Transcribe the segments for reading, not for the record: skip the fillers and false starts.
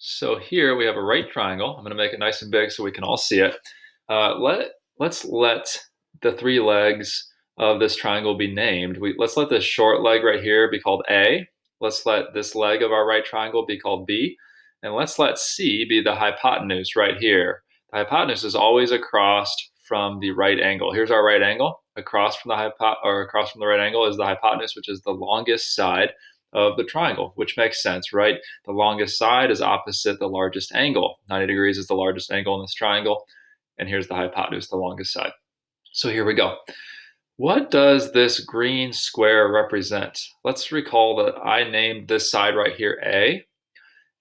So here we have a right triangle. I'm going to make it nice and big so we can all see it. Let's let the three legs of this triangle be named. Let's let this short leg right here be called A. Let's let this leg of our right triangle be called B. And let's let C be the hypotenuse right here. The hypotenuse is always across from the right angle. Here's our right angle. Across from the right angle is the hypotenuse, which is the longest side of the triangle, which makes sense, right? The longest side is opposite the largest angle. 90 degrees is the largest angle in this triangle. And here's the hypotenuse, the longest side. So here we go. What does this green square represent? Let's recall that I named this side right here A.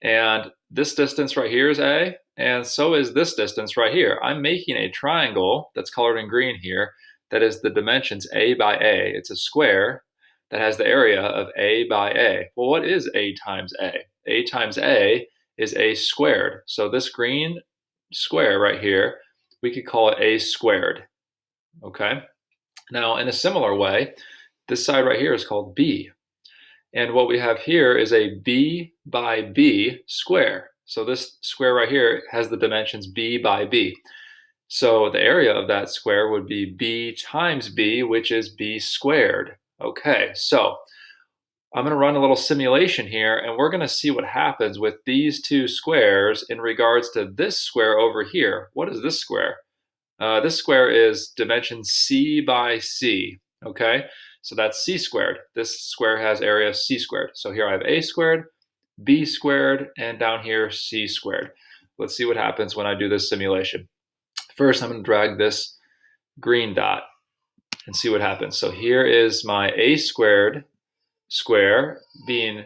And this distance right here is A. And so is this distance right here. I'm making a triangle that's colored in green here that is the dimensions A by A. It's a square that has the area of A by A. Well, what is A times A? A times A is A squared. So this green square right here, we could call it A squared, okay? Now, in a similar way, this side right here is called B. And what we have here is a B by B square. So this square right here has the dimensions B by B. So the area of that square would be B times B, which is B squared. Okay, so I'm going to run a little simulation here, and we're going to see what happens with these two squares in regards to this square over here. What is this square? This square is dimension C by C, okay? So that's C squared. This square has area C squared. So here I have A squared, B squared, and down here C squared. Let's see what happens when I do this simulation. First, I'm going to drag this green dot and see what happens. So here is my A squared square being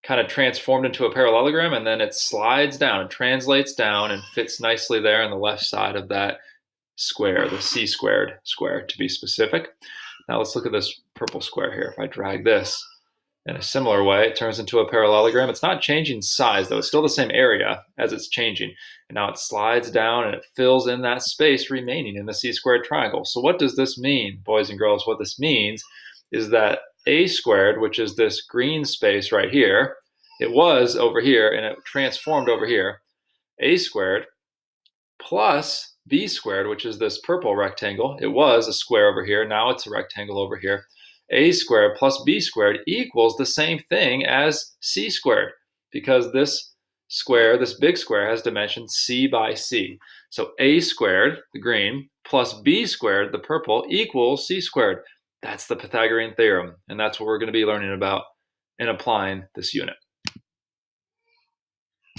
kind of transformed into a parallelogram, and then it slides down and translates down and fits nicely there on the left side of that square, the C squared square to be specific. Now let's look at this purple square here. If I drag this in a similar way, it turns into a parallelogram. It's not changing size though. It's still the same area as it's changing. And now it slides down and it fills in that space remaining in the C squared triangle. So what does this mean, boys and girls? What this means is that A squared, which is this green space right here, it was over here and it transformed over here. A squared plus B squared, which is this purple rectangle, it was a square over here, now it's a rectangle over here. A squared plus B squared equals the same thing as C squared, because this square, this big square, has dimension C by C. So A squared, the green, plus B squared, the purple, equals C squared. That's the Pythagorean theorem, and that's what we're going to be learning about and applying this unit.